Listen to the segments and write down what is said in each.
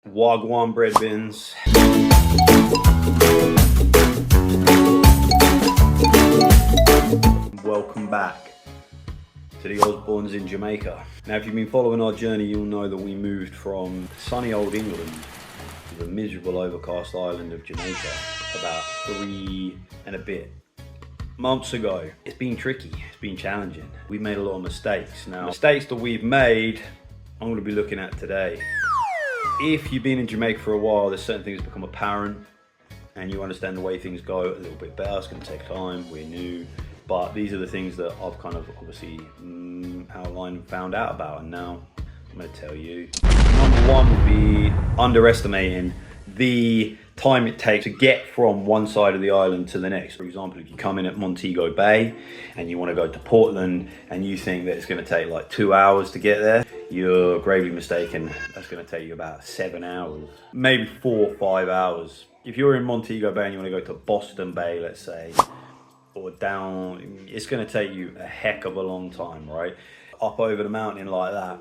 Wagwan bread bins. Welcome back to the Osbornes in Jamaica. Now, if you've been following our journey, you'll know that we moved from sunny old England to the miserable overcast island of Jamaica about 3 and a bit months ago. It's been tricky, it's been challenging. We've made a lot of mistakes. Now, mistakes that we've made, I'm going to be looking at today. If you've been in Jamaica for a while, there's certain things that become apparent and you understand the way things go a little bit better. It's going to take time, we're new, but these are the things that I've kind of obviously outlined and found out about, and now I'm going to tell you. Number one would be underestimating the time it takes to get from one side of the island to the next. For example, if you come in at Montego Bay and you want to go to Portland and you think that it's going to take like 2 hours to get there, you're gravely mistaken. That's going to take you about 7 hours, maybe 4 or 5 hours. If you're in Montego Bay and you want to go to Boston Bay, let's say, or down, it's going to take you a heck of a long time, right? Up over the mountain like that,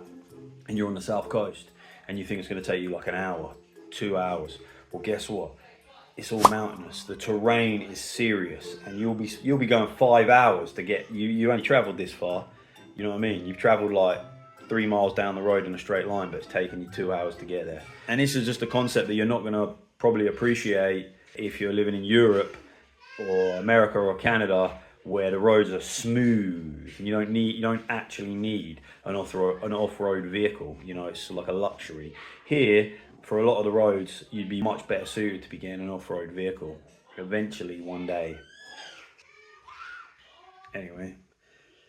and you're on the south coast, and you think it's going to take you like an hour, 2 hours. Well, guess what? It's all mountainous. The terrain is serious, and you'll be going 5 hours to get. You only travelled this far. You know what I mean? You've travelled like 3 miles down the road in a straight line, but it's taken you 2 hours to get there. And this is just a concept that you're not going to probably appreciate if you're living in Europe or America or Canada, where the roads are smooth. You don't actually need an off-road vehicle. You know, it's like a luxury. Here, for a lot of the roads, you'd be much better suited to be getting an off-road vehicle eventually one day. Anyway,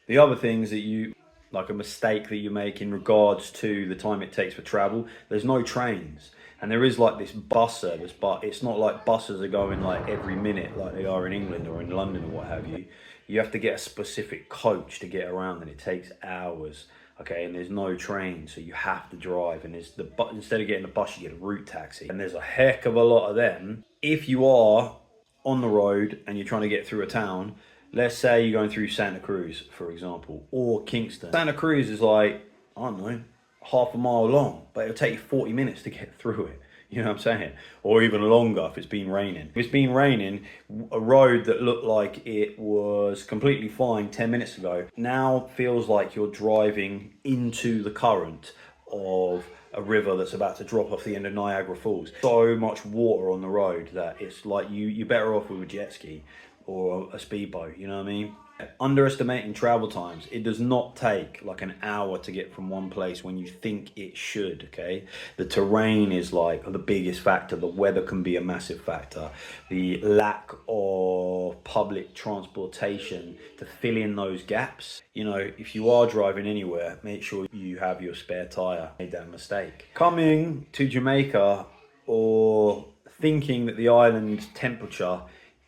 the other things that like a mistake that you make in regards to the time it takes for travel, there's no trains. And there is like this bus service, but it's not like buses are going like every minute like they are in England or in London or what have you. You have to get a specific coach to get around, and it takes hours. Okay, and there's no train, so you have to drive. And instead of getting a bus, you get a route taxi. And there's a heck of a lot of them. If you are on the road and you're trying to get through a town, let's say you're going through Santa Cruz, for example, or Kingston. Santa Cruz is like, I don't know, half a mile long, but it'll take you 40 minutes to get through it. You know what I'm saying? Or even longer if it's been raining. If it's been raining, a road that looked like it was completely fine 10 minutes ago now feels like you're driving into the current of a river that's about to drop off the end of Niagara Falls. So much water on the road that it's like you're better off with a jet ski or a speedboat, you know what I mean? Underestimating travel times. It does not take like an hour to get from one place when you think it should, okay? The terrain is like the biggest factor. The weather can be a massive factor. The lack of public transportation to fill in those gaps. You know, if you are driving anywhere, make sure you have your spare tire. Made that mistake. Coming to Jamaica or thinking that the island temperature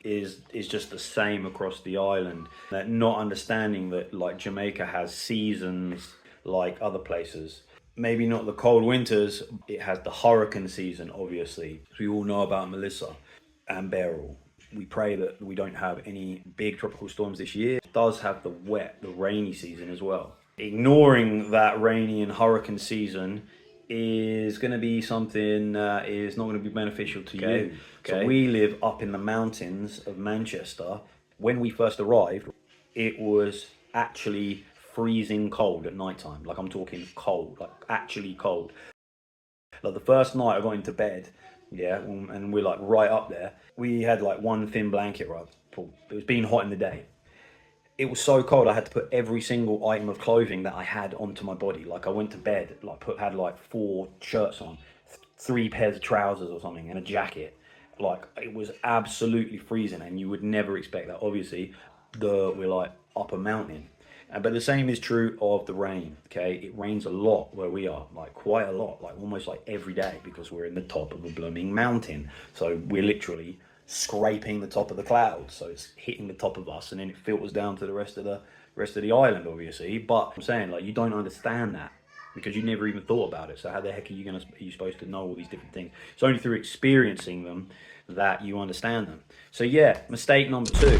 is just the same across the island, that not understanding that like Jamaica has seasons like other places. Maybe not the cold winters, it has the hurricane season, obviously. We all know about Melissa and Beryl. We pray that we don't have any big tropical storms this year. It does have the wet, the rainy season as well. Ignoring that rainy and hurricane season is going to be something that is not going to be beneficial to you. Okay. So we live up in the mountains of Manchester. When we first arrived, it was actually freezing cold at night time. Like, I'm talking cold, like actually cold. Like the first night I got into bed, yeah, and we're like right up there, we had like one thin blanket, right? It was being hot in the day. It was so cold I had to put every single item of clothing that I had onto my body. Like, I went to bed, had like 4 shirts on, 3 pairs of trousers or something, and a jacket. Like, it was absolutely freezing, and you would never expect that. Obviously, we're like up a mountain. But the same is true of the rain, okay? It rains a lot where we are, like quite a lot, like almost like every day, because we're in the top of a blooming mountain. So we're literally scraping the top of the clouds, so it's hitting the top of us, and then it filters down to the rest of the island, obviously. But I'm saying, like, you don't understand that because you never even thought about it. So how the heck are you supposed to know all these different things? It's only through experiencing them that you understand them. So yeah, mistake number 2,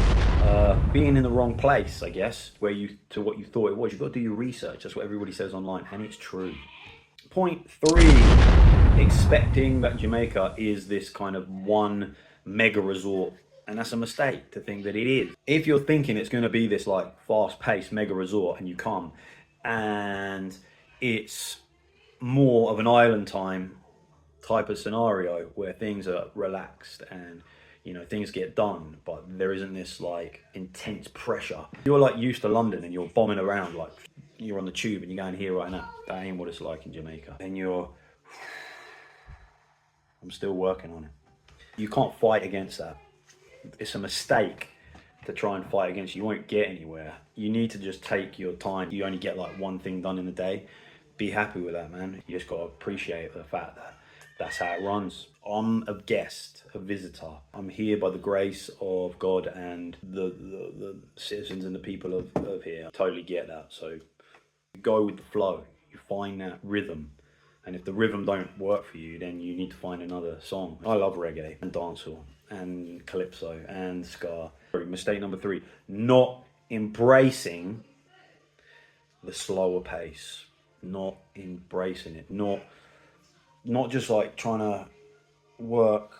being in the wrong place, I guess, what you thought it was. You've got to do your research. That's what everybody says online, and it's true. Point 3, expecting that Jamaica is this kind of one mega resort, and that's a mistake to think that it is. If you're thinking it's going to be this like fast-paced mega resort and you come and it's more of an island time type of scenario where things are relaxed and things get done, but there isn't this like intense pressure. You're like used to London and you're bombing around, like you're on the tube and you're going here right now. That ain't what it's like in Jamaica. And I'm still working on it. You can't fight against that. It's a mistake to try and fight against. You won't get anywhere. You need to just take your time. You only get like one thing done in a day. Be happy with that, man. You just got to appreciate the fact that that's how it runs. I'm a guest, a visitor. I'm here by the grace of God and the citizens and the people of here. I totally get that. So you go with the flow. You find that rhythm. And if the rhythm don't work for you, then you need to find another song. I love reggae and dancehall and calypso and ska. Mistake number 3, not embracing the slower pace. Not embracing it. Not just like trying to work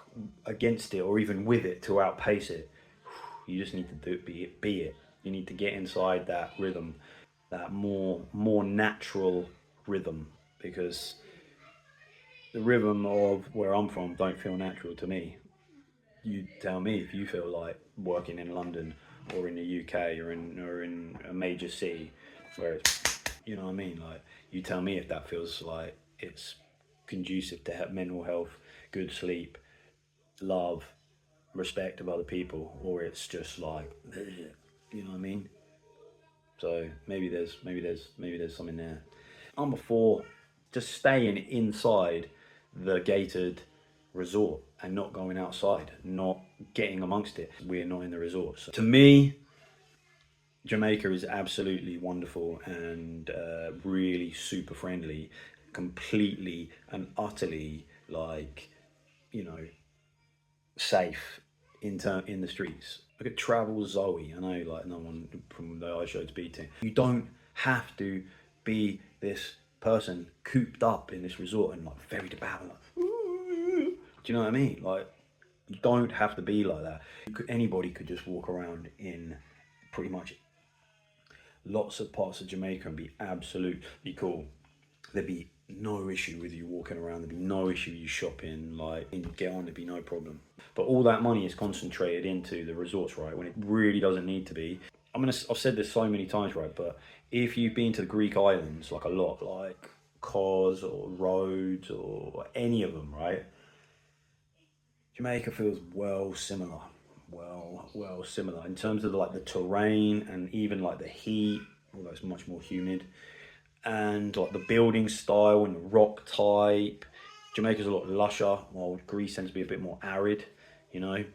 against it or even with it to outpace it. You just need to be it. You need to get inside that rhythm, that more natural rhythm, because the rhythm of where I'm from don't feel natural to me. You tell me if you feel like working in London or in the UK or in a major city where it's, you know what I mean? Like, you tell me if that feels like it's conducive to mental health, good sleep, love, respect of other people, or it's just like, you know what I mean? So maybe there's something there. Number 4, just staying inside the gated resort and not going outside, not getting amongst it. We're not in the resort. So to me, Jamaica is absolutely wonderful and really super friendly, completely and utterly like, safe in the streets. Look at Travel Zoe. I know like no one from the iShow's beating. You don't have to be this person cooped up in this resort and like very devout. Like, do you know what I mean? Like, you don't have to be like that. Anybody could just walk around in pretty much lots of parts of Jamaica and be absolutely cool. There'd be no issue with you walking around. There'd be no issue with you shopping. Like, and you get on, there'd be no problem. But all that money is concentrated into the resorts, right? When it really doesn't need to be. I've said this so many times, right? But if you've been to the Greek islands, like a lot, like Kos or Rhodes or any of them, right? Jamaica feels well similar in terms of like the terrain and even like the heat, although it's much more humid, and like the building style and the rock type. Jamaica's a lot lusher, while Greece tends to be a bit more arid,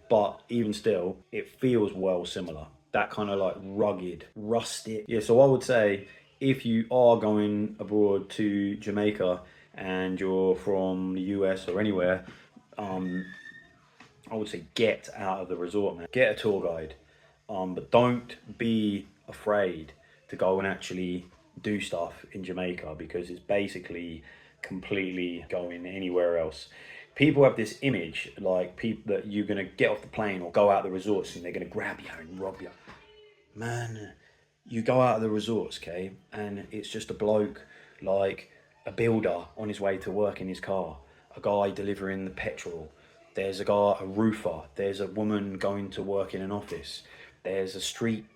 but even still, it feels well similar. That kind of like rugged, rustic. Yeah, so I would say if you are going abroad to Jamaica and you're from the US or anywhere, I would say get out of the resort, man. Get a tour guide, but don't be afraid to go and actually do stuff in Jamaica, because it's basically completely going anywhere else. People have this image like people that you're gonna get off the plane or go out the resorts and they're gonna grab you and rob you. Man, you go out of the resorts, okay, and it's just a bloke, like a builder on his way to work in his car, a guy delivering the petrol. There's a guy, a roofer. There's a woman going to work in an office. There's a street,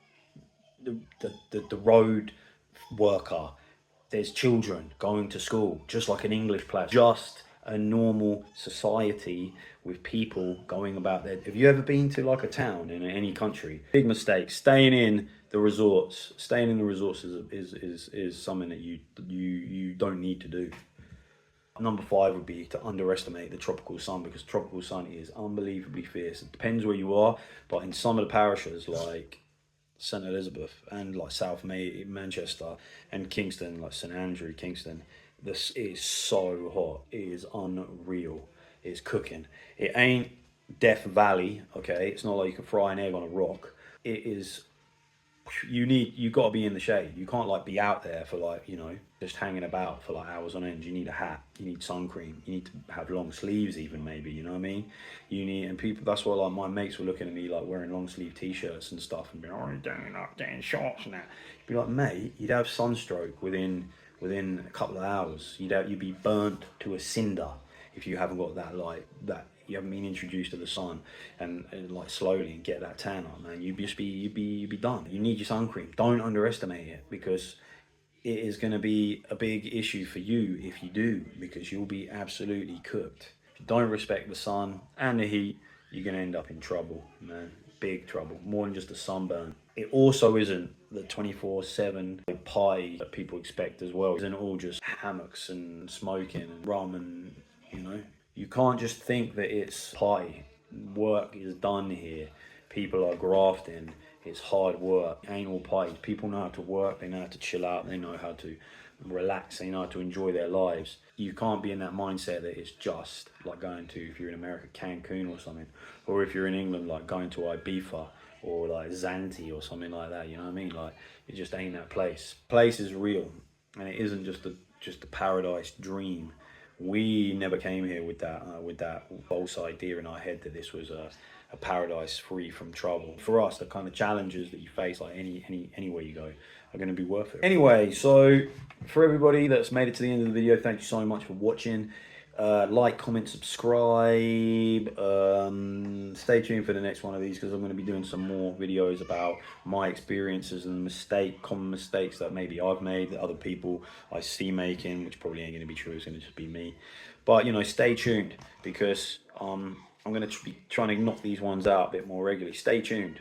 the road worker. There's children going to school, just like an English class. Just a normal society with people going about there. Have you ever been to like a town in any country? Big mistake. Staying in the resorts is something that you don't need to do. Number 5 would be to underestimate the tropical sun, because tropical sun is unbelievably fierce. It depends where you are, but in some of the parishes like St Elizabeth and like South Manchester and Kingston, like St Andrew, Kingston, this is so hot. It is unreal. It's cooking. It ain't Death Valley, okay? It's not like you can fry an egg on a rock. It is you got to be in the shade. You can't like be out there for like, you know, just hanging about for like hours on end. You need a hat, you need sun cream, you need to have long sleeves even, maybe, you know what I mean? You need, and people, that's why like my mates were looking at me like wearing long sleeve t-shirts and stuff and being, oh, you're doing up getting shorts and that. You'd be like, mate, you'd have sunstroke within a couple of hours. You'd be burnt to a cinder if you haven't got that light, that you haven't been introduced to the sun and like slowly and get that tan on, man. You'd be done. You need your sun cream. Don't underestimate it, because it is going to be a big issue for you if you do, because you'll be absolutely cooked. If you don't respect the sun and the heat, you're going to end up in trouble, man. Big trouble. More than just a sunburn. It also isn't the 24/7 pie that people expect as well. It isn't all just hammocks and smoking and rum and, you know. You can't just think that it's pie. Work is done here. People are grafting. It's hard work. It ain't all pie. People know how to work. They know how to chill out. They know how to relax. They know how to enjoy their lives. You can't be in that mindset that it's just like going to, if you're in America, Cancun or something. Or if you're in England, like going to Ibiza or like Zante or something like that. You know what I mean? Like, it just ain't that place. Place is real. And it isn't just a paradise dream. We never came here with that false idea in our head that this was a paradise free from trouble. For us, the kind of challenges that you face, like anywhere you go, are going to be worth it. Anyway, so for everybody that's made it to the end of the video, thank you so much for watching. Like, comment, subscribe. Stay tuned for the next one of these, because I'm going to be doing some more videos about my experiences and common mistakes that maybe I've made, that other people I see making, which probably ain't going to be true. It's going to just be me. But, you know, stay tuned, because I'm going to be trying to knock these ones out a bit more regularly. Stay tuned.